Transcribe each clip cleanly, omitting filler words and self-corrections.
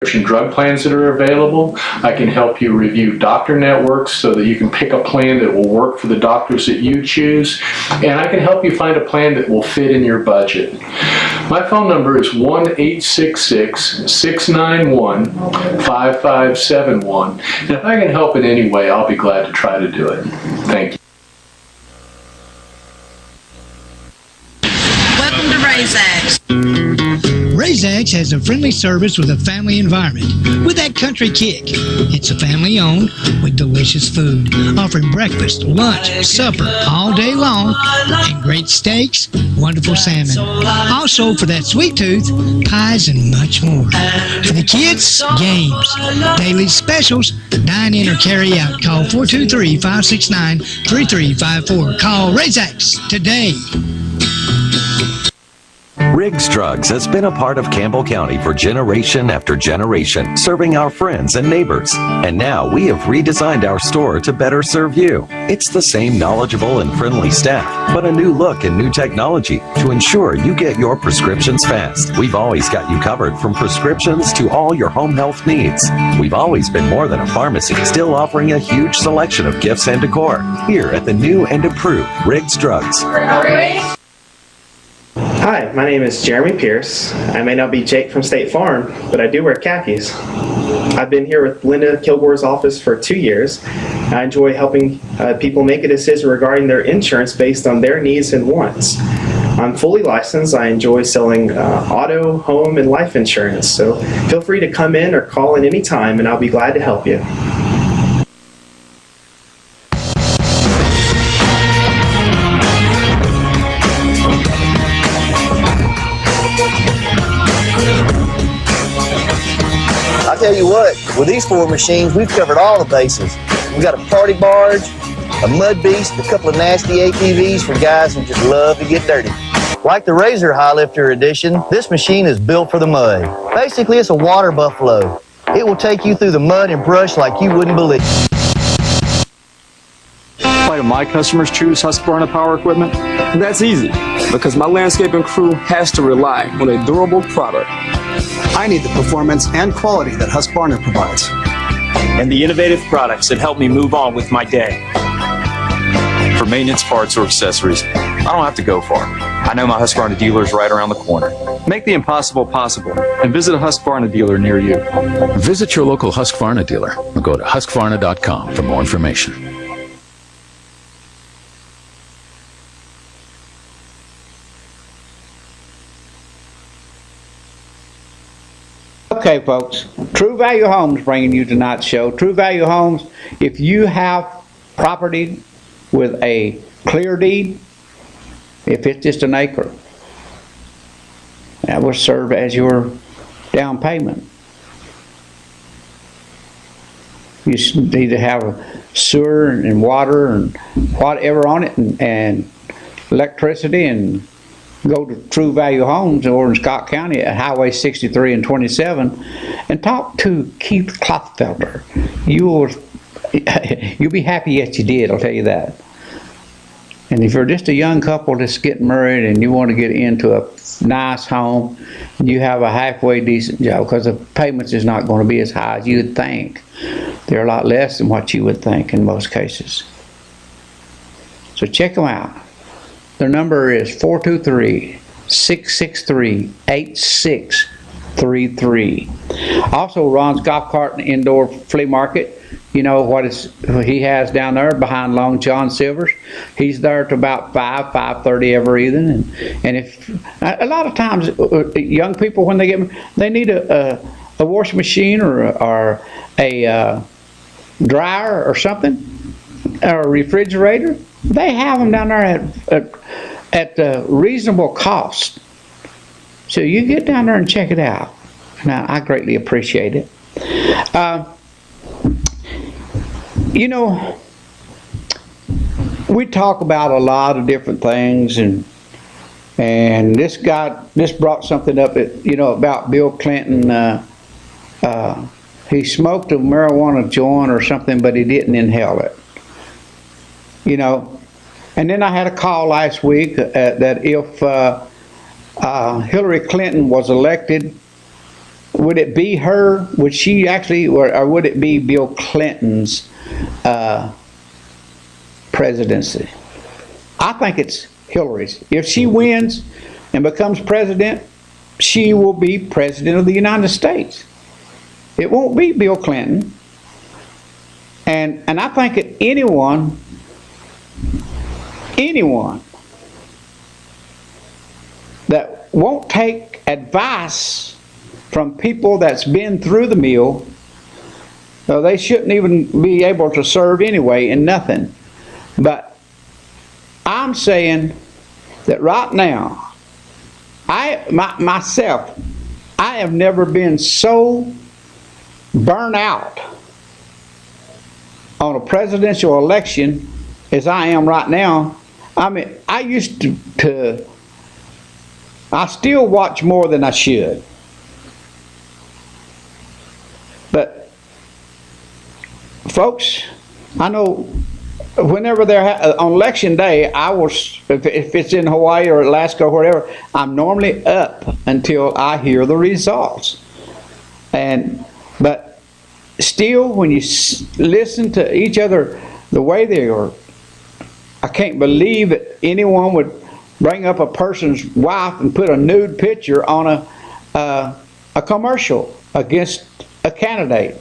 drug plans that are available. I can help you review doctor networks so that you can pick a plan that will work for the doctors that you choose. And I can help you find a plan that will fit in your budget. My phone number is 1-866-691-5571. And if I can help in any way, I'll be glad to try to do it. Thank you. Welcome to RaisX. RaisX has a friendly service with a family environment with that country kick. It's a family owned with delicious food, offering breakfast, lunch, supper all day long, and great steaks, wonderful salmon. Also for that sweet tooth, pies and much more. For the kids, games, daily specials, dine in or carry out. Call 423-569-3354. Call RaisX today. Riggs Drugs has been a part of Campbell County for generation after generation, serving our friends and neighbors. And now we have redesigned our store to better serve you. It's the same knowledgeable and friendly staff, but a new look and new technology to ensure you get your prescriptions fast. We've always got you covered from prescriptions to all your home health needs. We've always been more than a pharmacy, still offering a huge selection of gifts and decor. Here at the new and improved Riggs Drugs. Hi, my name is Jeremy Pierce. I may not be Jake from State Farm, but I do wear khakis. I've been here with Linda Kilgore's office for 2 years. I enjoy helping people make a decision regarding their insurance based on their needs and wants. I'm fully licensed. I enjoy selling auto, home, and life insurance. So feel free to come in or call in anytime, and I'll be glad to help you. I'll tell you what, with these 4 machines, we've covered all the bases. We've got a party barge, a mud beast, a couple of nasty ATVs for guys who just love to get dirty. Like the Razor High Lifter Edition, this machine is built for the mud. Basically, it's a water buffalo. It will take you through the mud and brush like you wouldn't believe. Why do my customers choose Husqvarna Power Equipment? That's easy, because my landscaping crew has to rely on a durable product. I need the performance and quality that Husqvarna provides. And the innovative products that help me move on with my day. For maintenance parts or accessories, I don't have to go far. I know my Husqvarna dealer is right around the corner. Make the impossible possible and visit a Husqvarna dealer near you. Visit your local Husqvarna dealer or go to Husqvarna.com for more information. Okay, folks, True Value Homes bringing you tonight's show. True Value Homes, if you have property with a clear deed, if it's just an acre, that will serve as your down payment. You need to have a sewer and water and whatever on it and electricity, and go to True Value Homes over in Scott County at Highway 63 and 27 and talk to Keith Klothfelder. You'll be happy that you did, I'll tell you that. And if you're just a young couple that's getting married and you want to get into a nice home, you have a halfway decent job, because the payments is not going to be as high as you would think. They're a lot less than what you would think in most cases. So check them out. Their number is 423-663-8633. Also, Ron's Golf Cart and Indoor Flea Market. You know what he has down there behind Long John Silver's. He's there to about 5:30 every evening. And if a lot of times young people, when they need a washing machine or a dryer or something, or a refrigerator, they have them down there at reasonable cost. So you get down there and check it out. Now, I greatly appreciate it. You know, we talk about a lot of different things, and this brought something up that, you know, about Bill Clinton. He smoked a marijuana joint or something, but he didn't inhale it. You know, and then I had a call last week that if Hillary Clinton was elected would it be her? Would she actually, or would it be Bill Clinton's presidency? I think it's Hillary's. If she wins and becomes president, she will be president of the United States. It won't be Bill Clinton. And I think that anyone that won't take advice from people that's been through the mill, they shouldn't even be able to serve anyway in nothing. But I'm saying that right now, myself, I have never been so burnt out on a presidential election as I am right now. I mean, I used to I still watch more than I should. But folks, I know whenever they're on election day, I will, if it's in Hawaii or Alaska or wherever, I'm normally up until I hear the results. But still, when you listen to each other the way they are, I can't believe that anyone would bring up a person's wife and put a nude picture on a commercial against a candidate.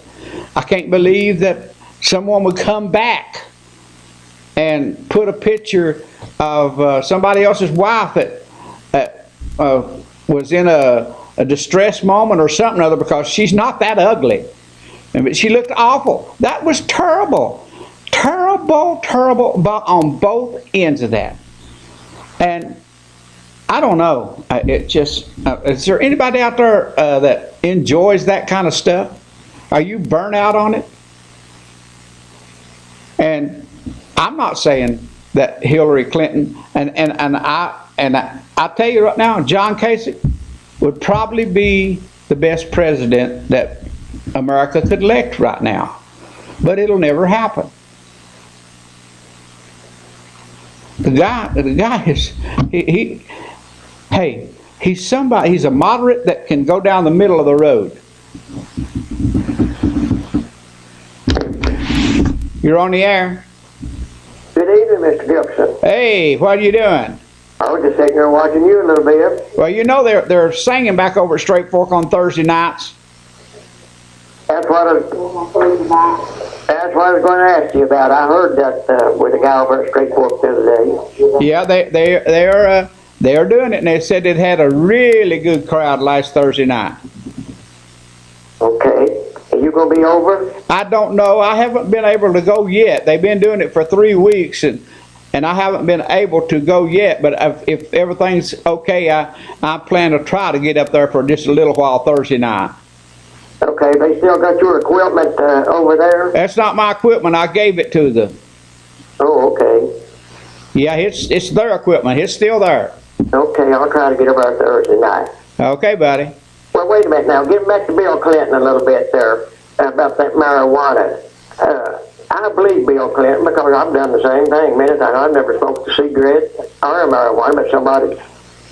I can't believe that someone would come back and put a picture of somebody else's wife that was in a distress moment or something or other, because she's not that ugly. But she looked awful. That was terrible. Terrible, terrible on both ends of that. And I don't know. It just, is there anybody out there that enjoys that kind of stuff? Are you burnt out on it? And I'm not saying that Hillary Clinton and I tell you right now, John Kasich would probably be the best president that America could elect right now. But it'll never happen. The guy is, he's somebody, he's a moderate that can go down the middle of the road. You're on the air. Good evening, Mr. Gibson. Hey, what are you doing? I was just sitting there watching you a little bit. Well, you know they're singing back over at Straight Fork on Thursday nights. That's what I was going to ask you about. I heard that with the guy over at Straight Fork the other day. Yeah, they are doing it, and they said it had a really good crowd last Thursday night. Okay. Are you going to be over? I don't know. I haven't been able to go yet. They've been doing it for 3 weeks, and I haven't been able to go yet. But if everything's okay, I plan to try to get up there for just a little while Thursday night. Okay, they still got your equipment over there? That's not my equipment. I gave it to them. Oh, okay. Yeah, it's their equipment. It's still there. Okay, I'll try to get over there Thursday night. Okay, buddy. Well, wait a minute now. Get back to Bill Clinton a little bit there about that marijuana. I believe Bill Clinton because I've done the same thing many times. I've never smoked a cigarette or marijuana, but somebody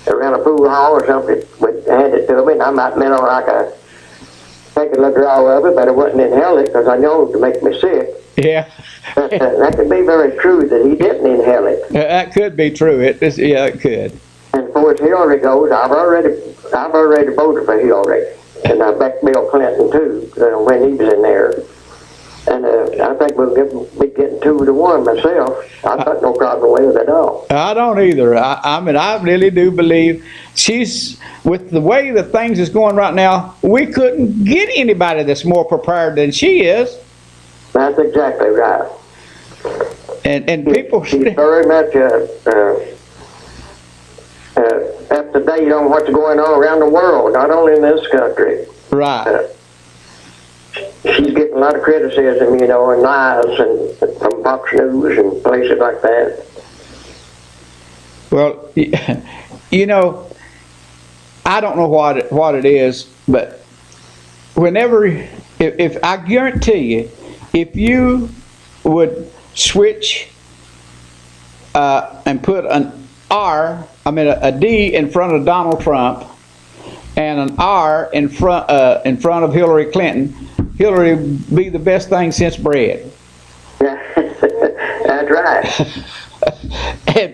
around a pool hall or something would hand it to me, and I might have like take a little draw of it, but I wouldn't inhale it because I know it would make me sick. Yeah. But that could be very true that he didn't inhale it. That could be true. It could. And as far as Hillary goes, I've already voted for Hillary, and I backed Bill Clinton too when he was in there. And I think we'll be getting 2-1 myself. I've got no problem with it at all. I don't either. I mean, I really do believe she's, with the way that things is going right now, we couldn't get anybody that's more prepared than she is. That's exactly right. And people... She's very much up to date on what's going on around the world, not only in this country. Right. She's getting a lot of criticism, and lies and from Fox News and places like that. Well, I don't know what it is, but whenever, if I guarantee you, if you would switch and put a D in front of Donald Trump, and an R in front of Hillary Clinton, Hillary would be the best thing since bread. That's right.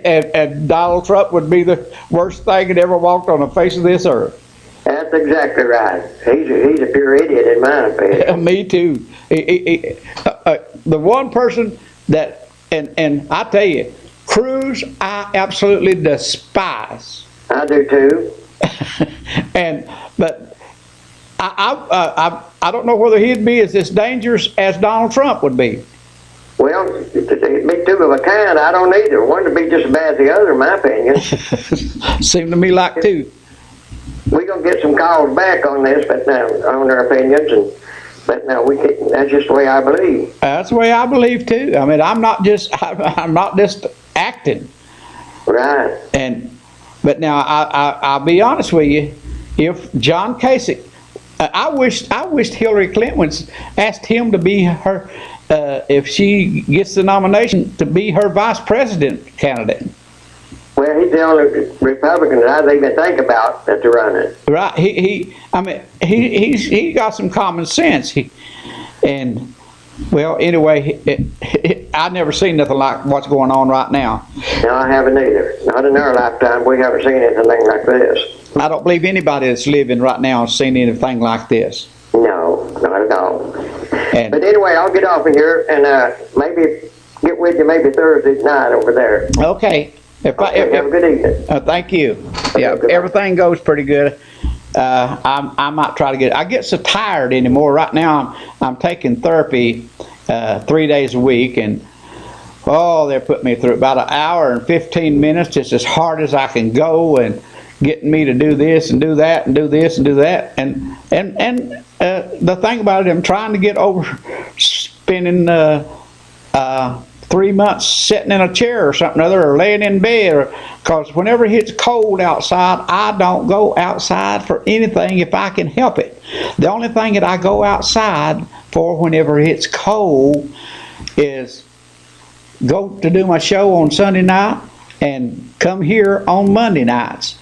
And Donald Trump would be the worst thing that ever walked on the face of this earth. That's exactly right. He's a pure idiot in my opinion. Me too. The one person that, and I tell you, Cruz, I absolutely despise. I do too. But I don't know whether he'd be as dangerous as Donald Trump would be. Well, to be two of a kind, I don't either. One to be just as bad as the other, in my opinion. Seemed to me like two. We're going to get some calls back on this, but now, on their opinions, but now that's just the way I believe. That's the way I believe too. I mean, I'm not just acting. Right. But now I'll be honest with you. If John Kasich, I wished Hillary Clinton asked him to be her, if she gets the nomination, to be her vice president candidate. Well, he's the only Republican that I even think about that's running. Right. He's got some common sense. Well, anyway, I've never seen nothing like what's going on right now. No, I haven't either. Not in our lifetime. We haven't seen anything like this. I don't believe anybody that's living right now has seen anything like this. No, not at all. But anyway, I'll get off of here and maybe get with you maybe Thursday night over there. Okay. Have a good evening. Thank you. Yeah, everything goes pretty good. I might try to I get so tired anymore. Right now, I'm taking therapy 3 days a week, and they're putting me through about an hour and 15 minutes, just as hard as I can go, and getting me to do this and do that and do this and do that. And the thing about it, I'm trying to get over spending 3 months sitting in a chair or something or other, or laying in bed, because whenever it gets cold outside, I don't go outside for anything if I can help it. The only thing that I go outside for whenever it's cold is go to do my show on Sunday night and come here on Monday nights.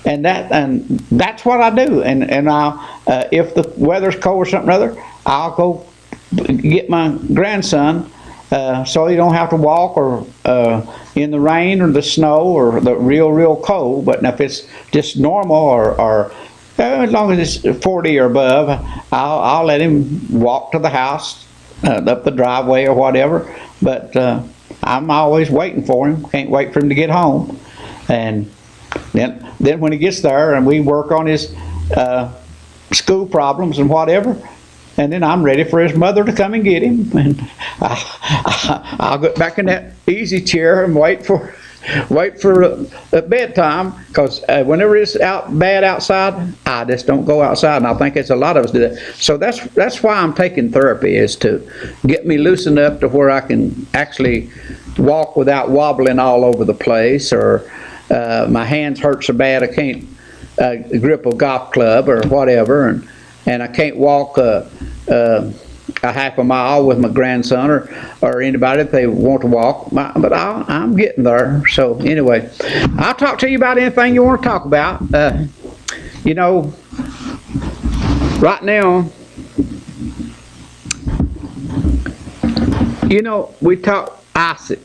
And that's what I do. And I'll, if the weather's cold or something or other, I'll go get my grandson, so he don't have to walk or in the rain or the snow or the real cold. But if it's just normal or as long as it's 40 or above, I'll let him walk to the house, up the driveway or whatever. But I'm always waiting for him. Can't wait for him to get home. And then when he gets there and we work on his school problems and whatever, and then I'm ready for his mother to come and get him, and I'll get back in that easy chair and wait for bedtime, because whenever it's bad outside, I just don't go outside, and I think it's a lot of us do that. So that's why I'm taking therapy, is to get me loosened up to where I can actually walk without wobbling all over the place, or my hands hurt so bad I can't grip a golf club or whatever, and I can't walk a half a mile with my grandson or anybody if they want to walk. But I'm getting there. So anyway, I'll talk to you about anything you want to talk about. Right now, we talk ISIS.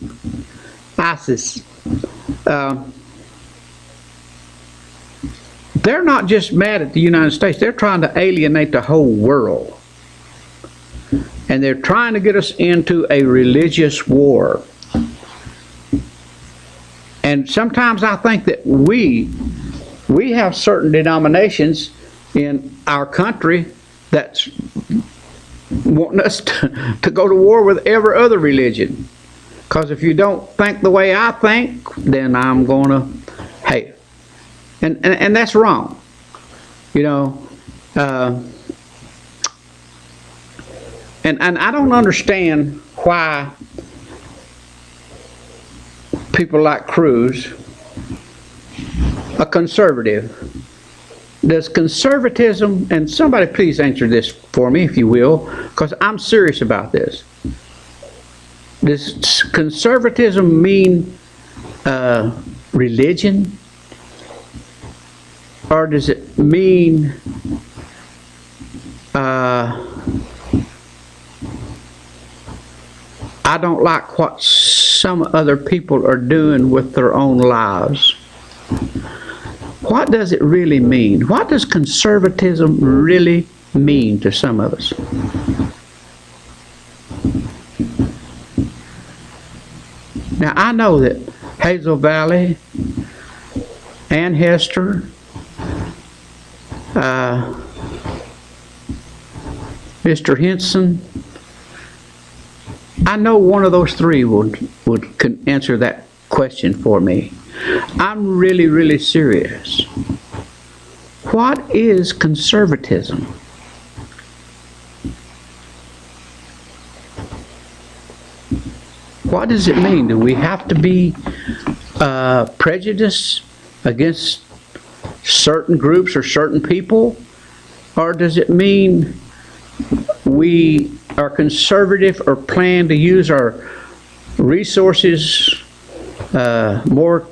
They're not just mad at the United States. They're trying to alienate the whole world. And they're trying to get us into a religious war. And sometimes I think that we have certain denominations in our country that's wanting us to go to war with every other religion. Because if you don't think the way I think, then I'm going to hate. And that's wrong. And I don't understand why people like Cruz, a conservative, does conservatism, and somebody please answer this for me if you will, because I'm serious about this. Does conservatism mean religion? Or does it mean I don't like what some other people are doing with their own lives? What does it really mean? What does conservatism really mean to some of us? Now, I know that Hazel Valley, Ann Hester, Mr. Henson, I know one of those three could answer that question for me. I'm really, really serious. What is conservatism? What does it mean? Do we have to be prejudiced against certain groups or certain people? Or does it mean we are conservative or plan to use our resources more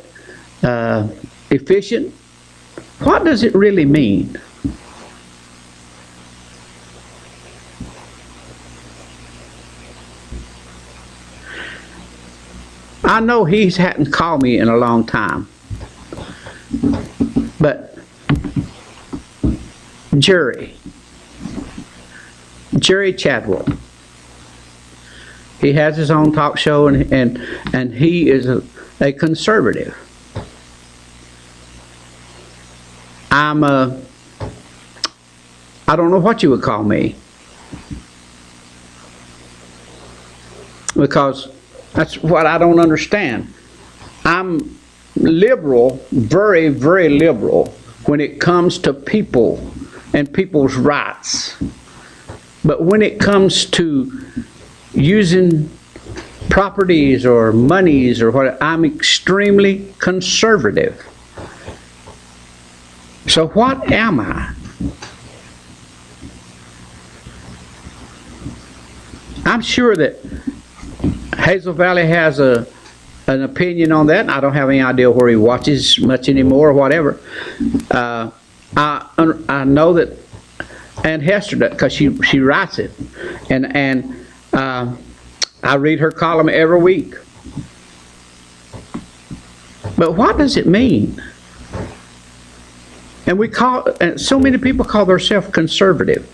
efficient? What does it really mean? I know he hadn't called me in a long time, but Jerry Chadwell, he has his own talk show, and he is a conservative. I don't know what you would call me, because that's what I don't understand. I'm liberal, very, very liberal when it comes to people and people's rights. But when it comes to using properties or monies or what, I'm extremely conservative. So what am I? I'm sure that Hazel Valley has an opinion on that, and I don't have any idea where he watches much anymore or whatever. I know that Ann Hester, because she writes it, and I read her column every week. But what does it mean? And so many people call themselves conservative.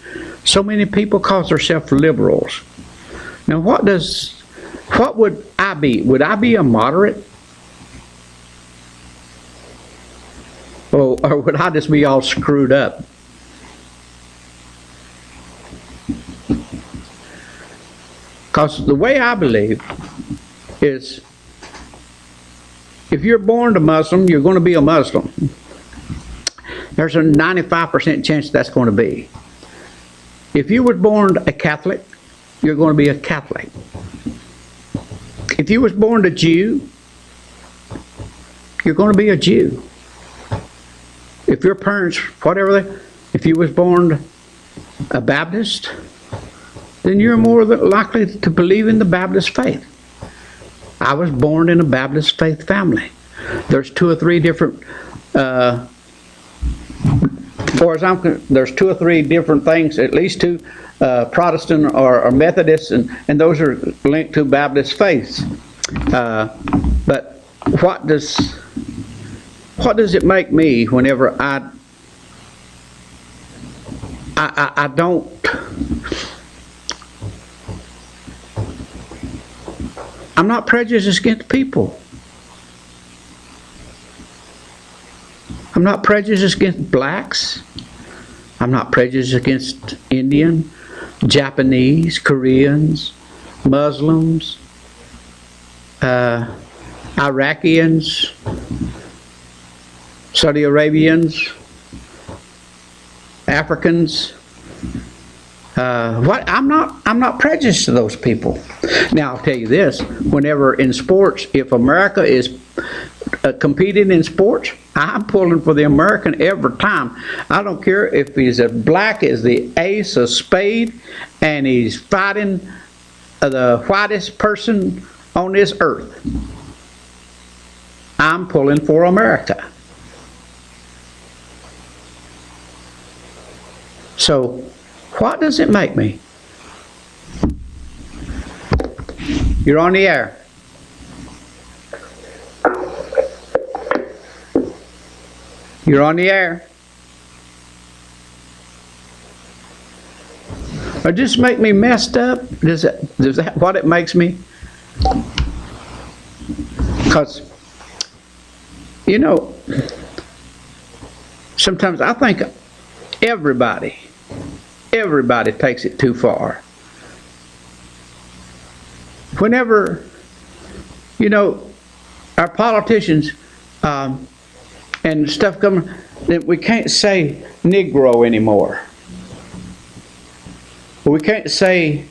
So many people call themselves liberals. Now, what would I be? Would I be a moderate? Or would I just be all screwed up? Because the way I believe is, if you're born a Muslim, you're going to be a Muslim. There's a 95% chance that's going to be. If you were born a Catholic, you're going to be a Catholic. If you was born a Jew, you're going to be a Jew. If your parents, if you was born a Baptist, then you're more likely to believe in the Baptist faith. I was born in a Baptist faith family. There's two or three different, there's two or three different things, at least two, Protestant or Methodist, and those are linked to Baptist faiths. But what does it make me whenever I don't I'm not prejudiced against people. I'm not prejudiced against blacks. I'm not prejudiced against Indian, Japanese, Koreans, Muslims, Iraqians, Saudi Arabians, Africans. I'm not prejudiced to those people. Now, I'll tell you this, whenever in sports, if America is competing in sports, I'm pulling for the American every time. I don't care if he's as black as the ace of spade and he's fighting the whitest person on this earth. I'm pulling for America. So, what does it make me? You're on the air. You're on the air. Or just make me messed up? Does that what it makes me? Because, you know, sometimes I think everybody takes it too far. Whenever, you know, our politicians and stuff coming, that we can't say Negro anymore. We can't say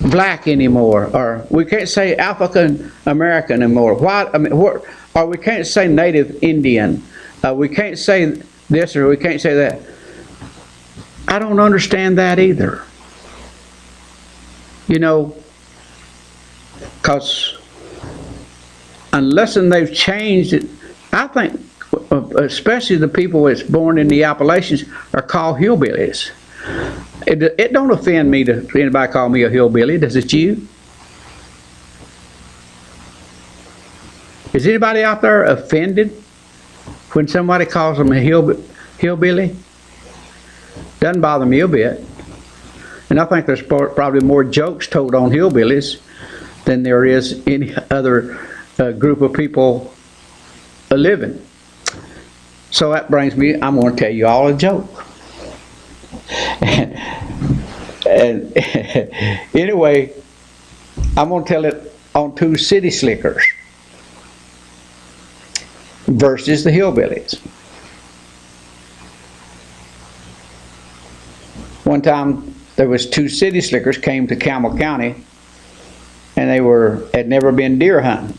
black anymore, or we can't say African American anymore. Why? I mean, or we can't say Native Indian. We can't say this or we can't say that. I don't understand that either. You know, because unless they've changed it, I think, especially the people that's born in the Appalachians are called hillbillies. It don't offend me to anybody call me a hillbilly. Does it you? Is anybody out there offended when somebody calls them a hillbilly? Doesn't bother me a bit. And I think there's probably more jokes told on hillbillies than there is any other group of people living. So that brings me, I'm going to tell you all a joke. And anyway, I'm going to tell it on two city slickers versus the hillbillies. One time there was two city slickers came to Campbell County, and they had never been deer hunting.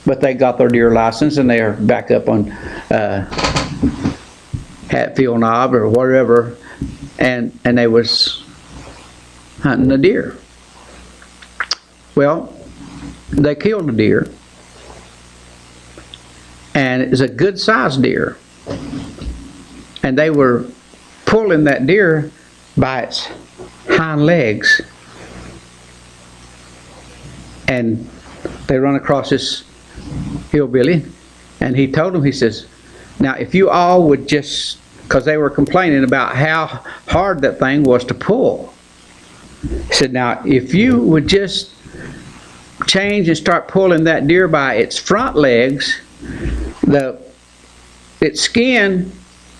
But they got their deer license and they are back up on Hatfield Knob or wherever, and they was hunting a deer. Well, they killed a deer, and it was a good sized deer, and they were pulling that deer by its hind legs, and they run across this hillbilly, and he told them, he says, now if you all would just, because they were complaining about how hard that thing was to pull, he said, now if you would just change and start pulling that deer by its front legs, its skin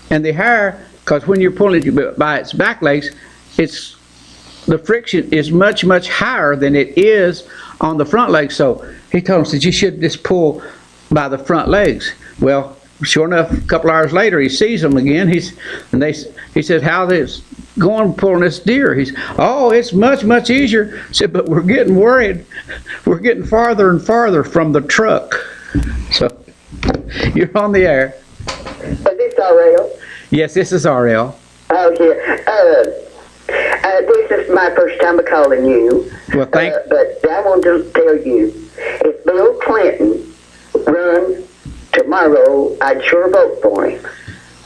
and the hair, because when you're pulling it by its back legs, the friction is much, much higher than it is on the front legs. So he told him, said, you should just pull by the front legs. Well, sure enough, a couple hours later, he sees them again. He said, how is going pulling this deer? Oh, it's much, much easier. He said, but we're getting worried. We're getting farther and farther from the truck. So you're on the air. Is this RL? Yes, this is RL. Oh, yeah. This is my first time of calling you. Well, but I want to tell you, if Bill Clinton run tomorrow, I'd sure vote for him.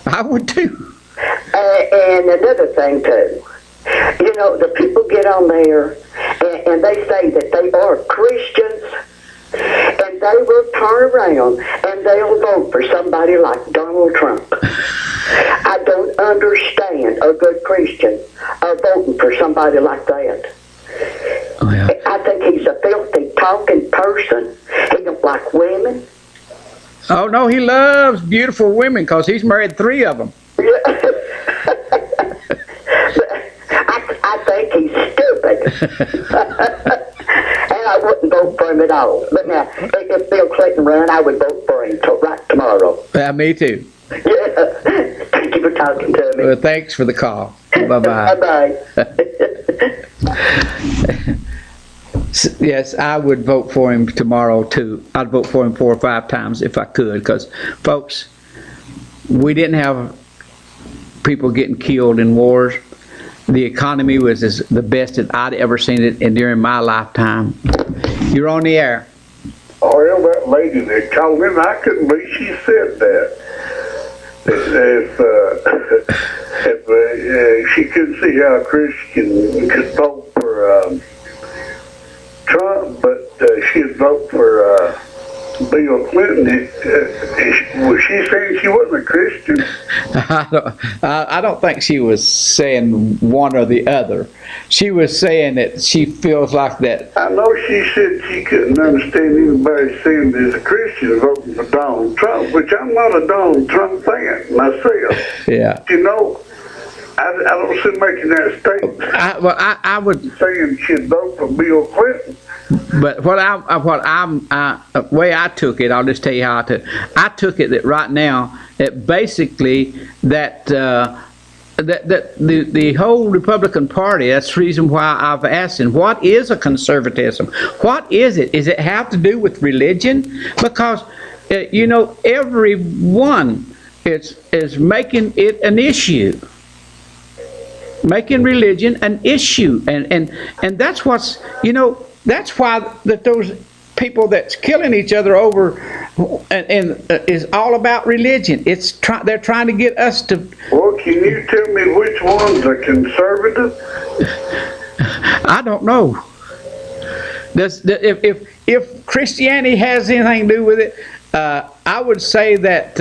I would too. And another thing too, you know, the people get on there and they say that they are Christians, and they will turn around and they'll vote for somebody like Donald Trump. I don't understand a good Christian voting for somebody like that. Oh, yeah. I think he's a filthy talking person. He don't like women. Oh no, he loves beautiful women because he's married 3 of them. I think he's stupid. And I wouldn't vote for him at all. But now, if Bill Clinton ran, I would vote for him right tomorrow. Yeah, me too. Yeah. Thank you for talking to me. Well, thanks for the call. Bye-bye. Bye-bye. Yes, I would vote for him tomorrow too. I'd vote for him 4 or 5 times if I could, because, folks, we didn't have people getting killed in wars. The economy was the best that I'd ever seen it during my lifetime. You're on the air. Oh, well, that lady that called in, I couldn't believe she said that. if she couldn't see how a Christian could vote for Trump, but she'd vote for Bill Clinton, was she saying she wasn't a Christian? I don't think she was saying one or the other. She was saying that she feels like that. I know she said she couldn't understand anybody saying there's a Christian voting for Donald Trump, which I'm not a Donald Trump fan myself. Yeah. You know, I don't see making that statement. I would saying she'd vote for Bill Clinton. But the way I took it, I'll just tell you how I took it that right now, that basically that the whole Republican Party, that's the reason why I've asked him, what is a conservatism? What is it? Does it have to do with religion? Because, everyone is making it an issue. Making religion an issue. And that's what's, that's why that those people that's killing each other over and is all about religion. They're trying to get us to. Well, can you tell me which ones are conservative? I don't know. If Christianity has anything to do with it, I would say that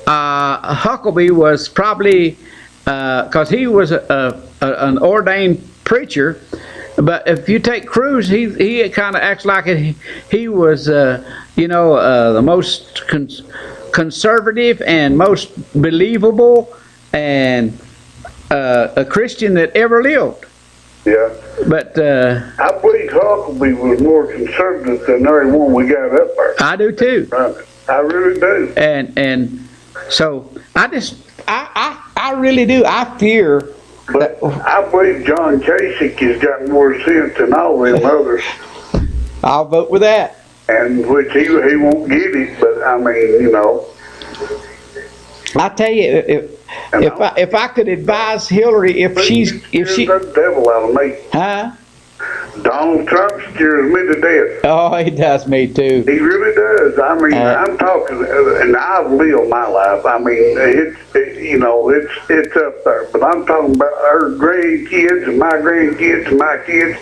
Huckabee was probably because he was an ordained preacher. But if you take Cruz, he kind of acts like he was, the most conservative and most believable and a Christian that ever lived. Yeah. But I believe Huckabee was more conservative than everyone we got up there. I do too. I really do. And so I really do. I fear. But I believe John Kasich has got more sense than all them others. I'll vote with that. And which he won't get it, but I mean, I tell you, if I could advise Hillary, if she the devil out of me. Huh? Donald Trump scares me to death. Oh, he does me too. He really does. I mean, I'm talking, and I've lived my life. I mean, it's up there. But I'm talking about our grandkids and my grandkids and my kids.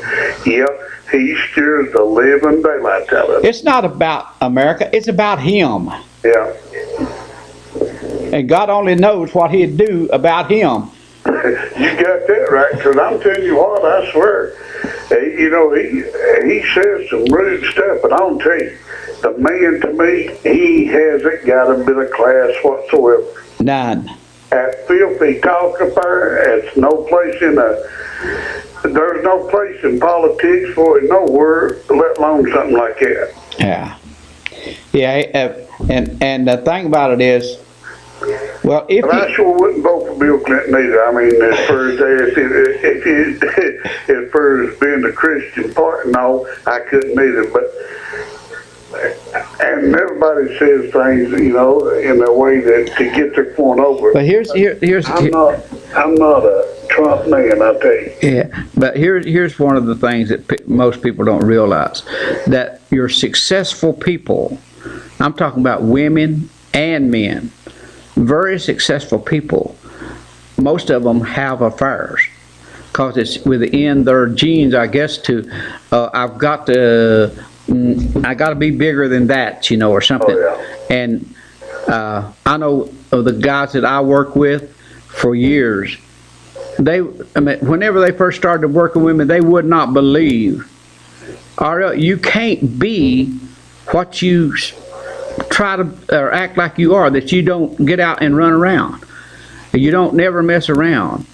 Yep, he scares the living daylights out of us. It's not about America. It's about him. Yeah. And God only knows what he'd do about him. You got that right, because I'm telling you what, I swear. He says some rude stuff, but I'll tell you, the man to me, he hasn't got a bit of class whatsoever. None. That filthy talk up there, it's no place there's no place in politics for it nowhere, let alone something like that. Yeah. Yeah, and the thing about it is, well, I sure wouldn't vote for Bill Clinton either. I mean, as far as being the Christian part, no, I couldn't either. But and everybody says things, in a way that to get their point over. But here's I'm not a Trump man, I tell you. Yeah, but here's one of the things that most people don't realize, that your successful people, I'm talking about women and men, very successful people, most of them have affairs because it's within their genes, I guess, I got to be bigger than that, or something. Oh, yeah. And I know of the guys that I work with for years, whenever they first started working with me, they would not believe, you can't be what you try to or act like you are, that you don't get out and run around, you don't never mess around.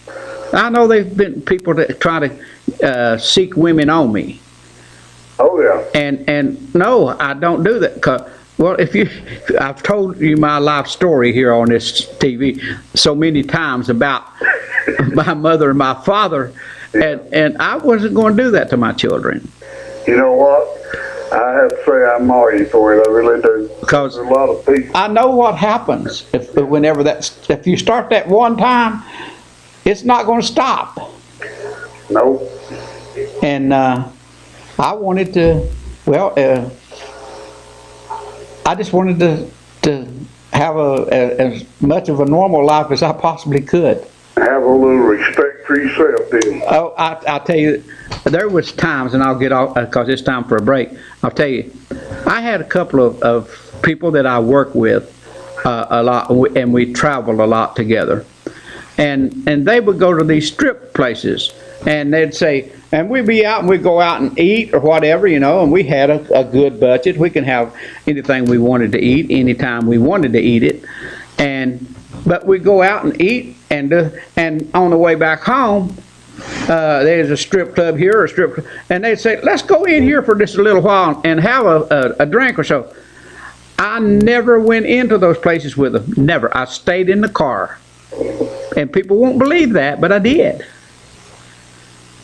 I know there've been people that try to seek women on me. Oh yeah. And no, I don't do that. Well, I've told you my life story here on this TV so many times about my mother and my father, and I wasn't going to do that to my children. You know what? I have to say I'm sorry for it. I really do. Because there's a lot of people. I know what happens if you start that one time, it's not going to stop. No. And I wanted to, I just wanted to have as much of a normal life as I possibly could. Have a little respect for yourself, didn't you? Oh, I'll tell you, there was times, and I'll get off because it's time for a break. I'll tell you, I had a couple of people that I work with a lot, and we traveled a lot together. And they would go to these strip places, and they'd say, and we'd be out and we'd go out and eat or whatever, and we had a good budget. We can have anything we wanted to eat anytime we wanted to eat it. But we'd go out and eat, and on the way back home, there's a strip club here, and they'd say, let's go in here for just a little while and have a drink or so. I never went into those places with them, never. I stayed in the car. And people won't believe that, but I did.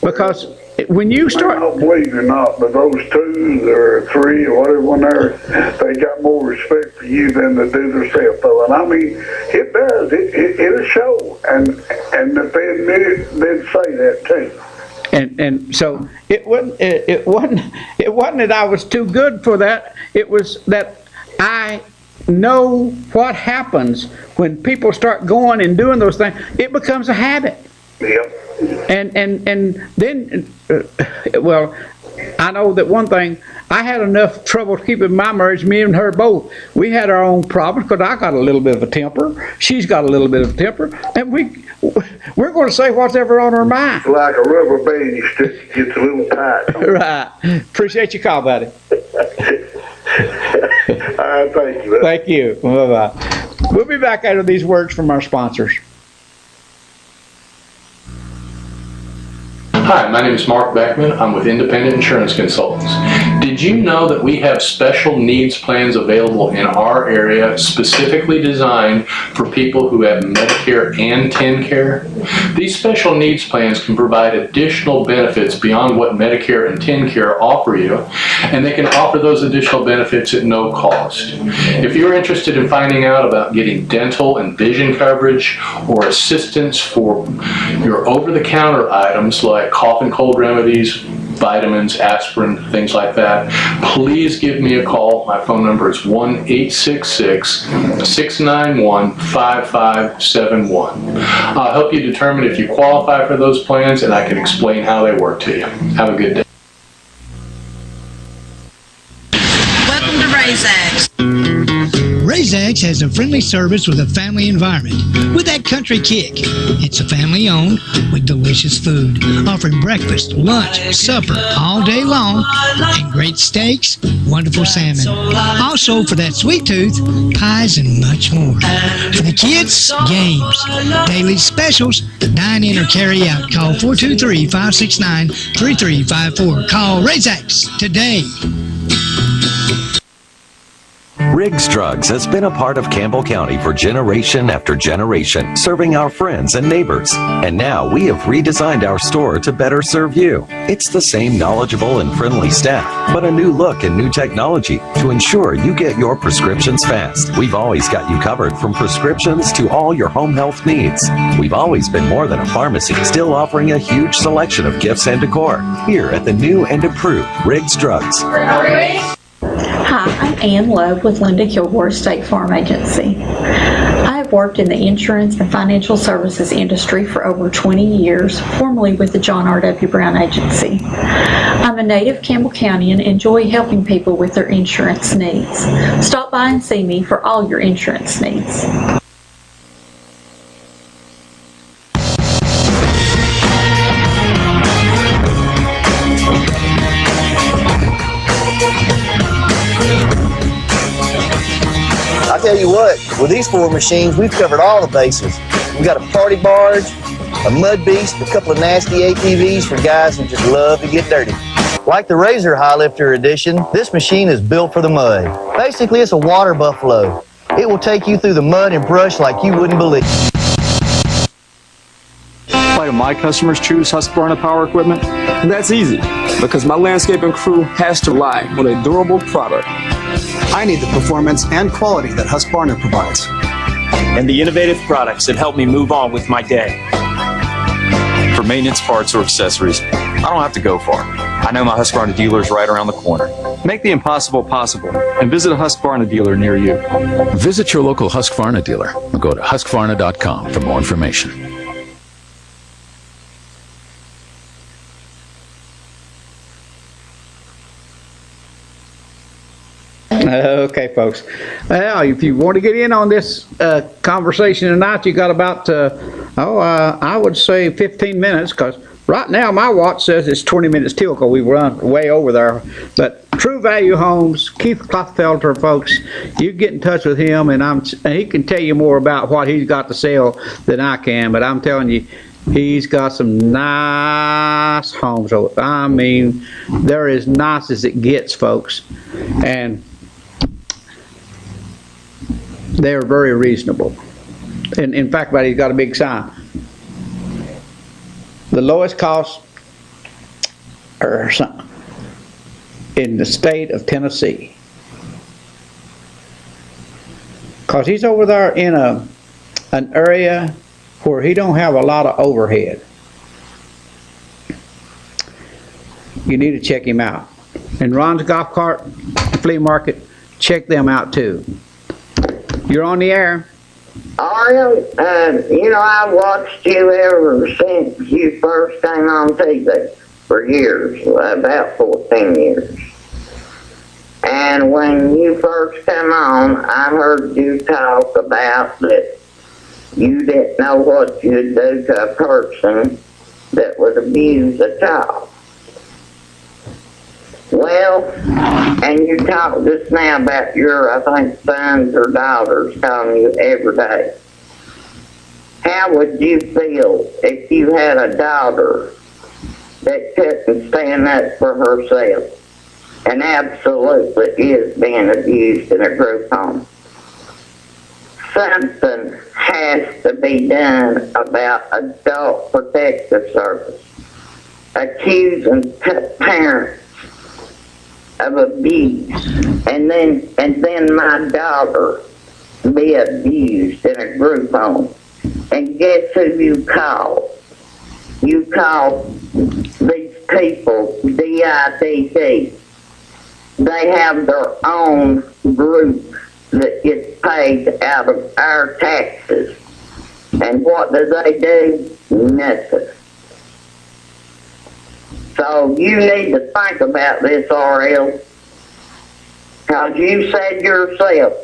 Because when you start... I don't believe it or not, but those 2 or 3 or whatever one there, they got more respect for you than they do themselves, though. And I mean, it does. It'll show. And if they admit it, they'd say that too. And so it wasn't that I was too good for that. It was that I know what happens when people start going and doing those things. It becomes a habit. Yep. And then, well, I know that one thing, I had enough trouble keeping my marriage, me and her both. We had our own problems because I got a little bit of a temper. She's got a little bit of a temper. And we're going to say what's ever on our mind. Like a rubber band, you stick, gets a little tight. Right. Appreciate your call, buddy. All right, thank you. Thank you. Bye-bye. We'll be back after these words from our sponsors. Hi, my name is Mark Beckman. I'm with Independent Insurance Consultants. Did you know that we have special needs plans available in our area specifically designed for people who have Medicare and TennCare? These special needs plans can provide additional benefits beyond what Medicare and TennCare offer you, and they can offer those additional benefits at no cost. If you're interested in finding out about getting dental and vision coverage or assistance for your over-the-counter items like cough and cold remedies, vitamins, aspirin, things like that, please give me a call. My phone number is 1-866-691-5571. I'll help you determine if you qualify for those plans, and I can explain how they work to you. Have a good day. Welcome to RaisX. RaisX has a friendly service with a family environment. With that country kick, it's a family-owned with delicious food, offering breakfast, lunch, supper all day long, and great steaks, wonderful salmon. Also, for that sweet tooth, pies and much more. For the kids, games, daily specials, dine in or carry out. Call 423-569-3354. Call RaisX today. Riggs Drugs has been a part of Campbell County for generation after generation, serving our friends and neighbors. And now we have redesigned our store to better serve you. It's the same knowledgeable and friendly staff, but a new look and new technology to ensure you get your prescriptions fast. We've always got you covered from prescriptions to all your home health needs. We've always been more than a pharmacy, still offering a huge selection of gifts and decor. Here at the new and improved Riggs Drugs. Hi, I'm Ann Love with Linda Kilgore State Farm Agency. I have worked in the insurance and financial services industry for over 20 years, formerly with the John R.W. Brown Agency. I'm a native Campbell County and enjoy helping people with their insurance needs. Stop by and see me for all your insurance needs. I tell you what, with these 4 machines, we've covered all the bases. We've got a party barge, a mud beast, a couple of nasty ATVs for guys who just love to get dirty. Like the Razor High Lifter Edition, this machine is built for the mud. Basically, it's a water buffalo. It will take you through the mud and brush like you wouldn't believe. Why do my customers choose Husqvarna Power Equipment? And that's easy, because my landscaping crew has to rely on a durable product. I need the performance and quality that Husqvarna provides. And the innovative products that help me move on with my day. For maintenance parts or accessories, I don't have to go far. I know my Husqvarna dealer is right around the corner. Make the impossible possible and visit a Husqvarna dealer near you. Visit your local Husqvarna dealer or go to husqvarna.com for more information. Okay, folks. Well, if you want to get in on this conversation tonight, you got about, I would say 15 minutes, because right now my watch says it's 20 minutes till, because we run way over there. But True Value Homes, Keith Klothfelter, folks, you get in touch with him, and he can tell you more about what he's got to sell than I can. But I'm telling you, he's got some nice homes. I mean, they're as nice as it gets, folks. And they're very reasonable. And in fact, he's got a big sign. The lowest cost or something in the state of Tennessee. Because he's over there in an area where he don't have a lot of overhead. You need to check him out. And Ron's Golf Cart Flea Market, check them out too. You're on the air. Ariel, I watched you ever since you first came on TV for years, about 14 years. And when you first came on, I heard you talk about that you didn't know what you'd do to a person that would abuse a child. Well, and you talked just now about your, I think, sons or daughters calling you every day. How would you feel if you had a daughter that couldn't stand up for herself and absolutely is being abused in a group home? Something has to be done about Adult Protective Service accusing parents of abuse, and then my daughter be abused in a group home. And guess who you call? You call these people DIDD. They have their own group that gets paid out of our taxes. And what do they do? Nothing. So you need to think about this, RL, because you said yourself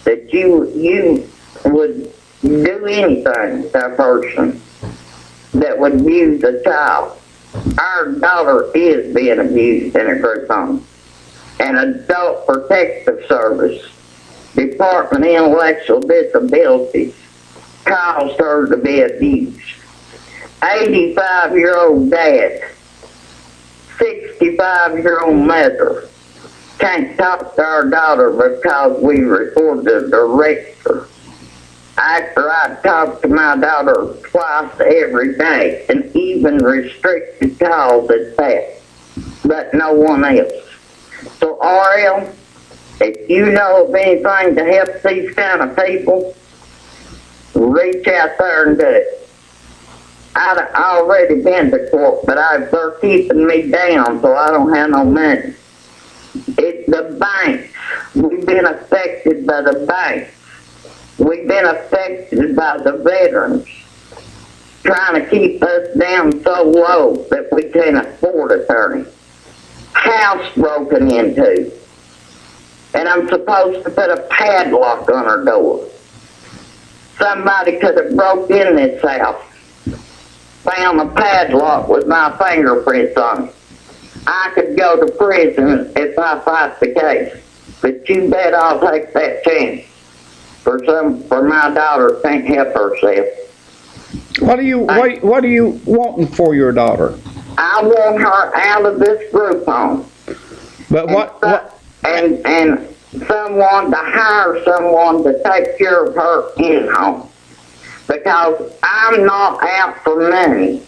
that you would do anything to a person that would abuse a child. Our daughter is being abused in a group home. And Adult Protective Service, Department of Intellectual Disabilities, caused her to be abused. 85-year-old dad, 65-year-old mother can't talk to our daughter because we reported the director. After I talked to my daughter twice every day and even restricted calls at that, but no one else. So RL, if you know of anything to help these kind of people, reach out there and do it. I'd already been to court, but they're keeping me down, so I don't have no money. It's the banks. We've been affected by the banks. We've been affected by the veterans trying to keep us down so low that we can't afford attorney. House broken into. And I'm supposed to put a padlock on our door. Somebody could have broke in this house, found a padlock with my fingerprints on it. I could go to prison if I fight the case. But you bet I'll take that chance for my daughter can't help herself. What are you wanting for your daughter? I want her out of this group home. But and someone to hire someone to take care of her in home. Because I'm not out for money.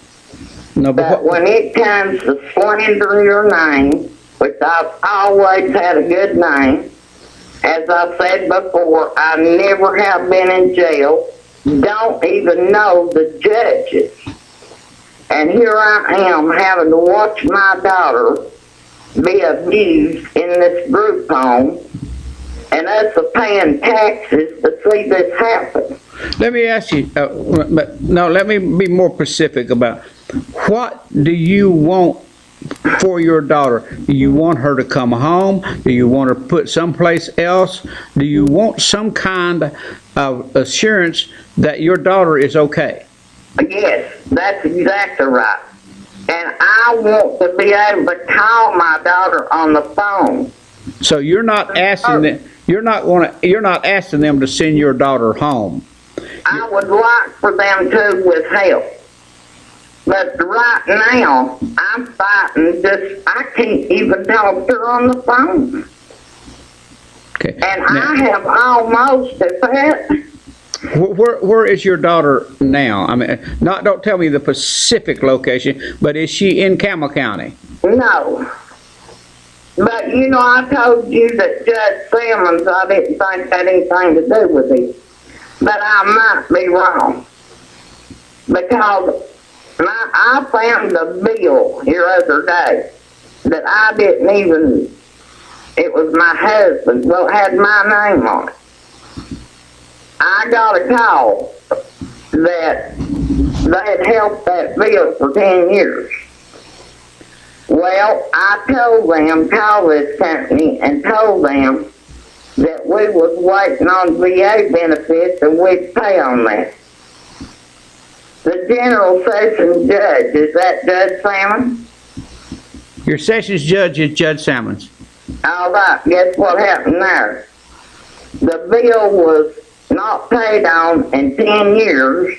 No, but when it comes to slandering your name, which I've always had a good name, as I said before, I never have been in jail, don't even know the judges. And here I am having to watch my daughter be abused in this group home, and us are paying taxes to see this happen. Let me ask you, let me be more specific about what do you want for your daughter? Do you want her to come home? Do you want her put someplace else? Do you want some kind of assurance that your daughter is okay? Yes, that's exactly right. And I want to be able to call my daughter on the phone. So you're not asking them. You're not asking them to send your daughter home. I would like for them to with help. But right now, I'm fighting I can't even talk to her on the phone. Okay. And I have almost had. Where is your daughter now? I mean, don't tell me the specific location, but is she in Campbell County? No. But I told you that Judge Simmons, I didn't think had anything to do with it. But I might be wrong. Because I found a bill here other day that I didn't even, it was my husband, well, it had my name on it. I got a call that they had held that bill for 10 years. Well, I told them, call this company, and told them that we was waiting on VA benefits and we'd pay on that. The General Sessions Judge, is that Judge Salmon? Your Sessions Judge is Judge Salmons. All right, guess what happened there? The bill was not paid on in 10 years,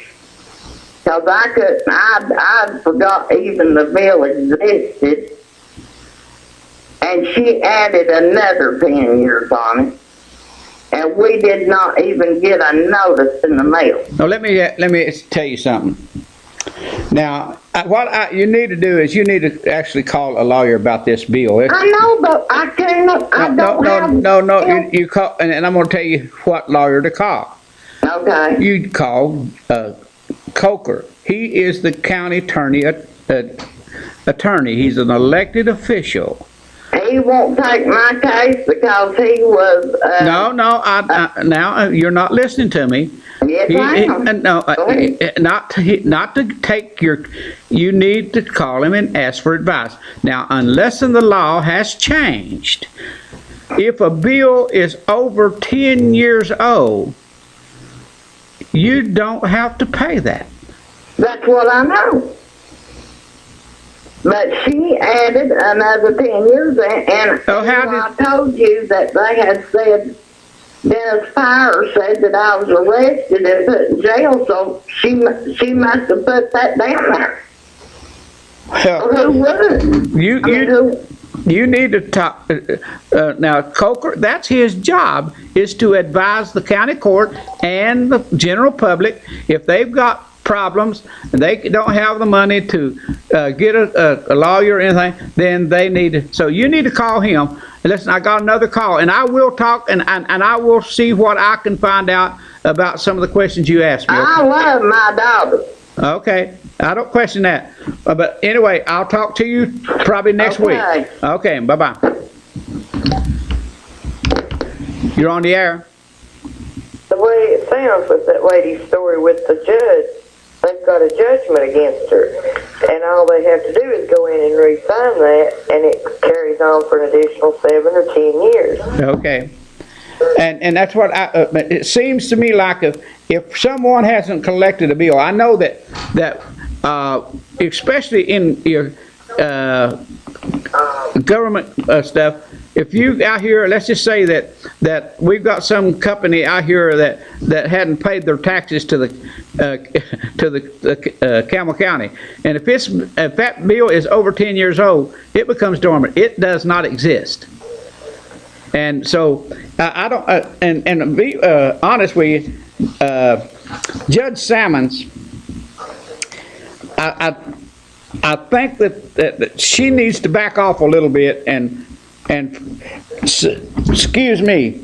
because I forgot even the bill existed, and she added another 10 years on it, and we did not even get a notice in the mail. Now let me tell you something. Now, what you need to do is you need to actually call a lawyer about this bill. I know, but I can't. No. You call, and I'm going to tell you what lawyer to call. Okay. You call Coker. He is the county attorney. He's an elected official. He won't take my case because he was. Now you're not listening to me. Yes, I am. Not to take your. You need to call him and ask for advice. Now, unless the law has changed, if a bill is over 10 years old, you don't have to pay that. That's what I know. But she added another 10 years, and I told you that they had said, Dennis Fire said that I was arrested and put in jail, so she must have put that down there. Well, who would? You need to talk. Now, Coker, that's his job, is to advise the county court and the general public if they've got problems and they don't have the money to get a lawyer or anything, then they need to. So you need to call him. And listen, I got another call, and I will talk and I will see what I can find out about some of the questions you asked me. I love my daughter. Okay, I don't question that. But anyway, I'll talk to you probably next week. Okay, bye-bye. You're on the air. The way it sounds with that lady's story with the judge, they've got a judgment against her, and all they have to do is go in and re-sign that, and it carries on for an additional 7 or 10 years. Okay. And that's what it seems to me like if someone hasn't collected a bill, I know that especially in your government stuff, if you out here, let's just say that we've got some company out here that hadn't paid their taxes to the Campbell County, and if that bill is over 10 years old, it becomes dormant. It does not exist. And so I don't. And to be honest with you, Judge Salmons, I think that she needs to back off a little bit and excuse me.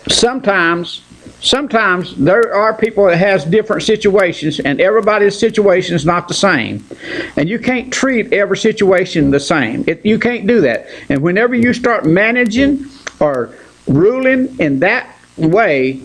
Sometimes sometimes there are people that has different situations, and everybody's situation is not the same. And you can't treat every situation the same. You can't do that. And whenever you start managing or ruling in that way,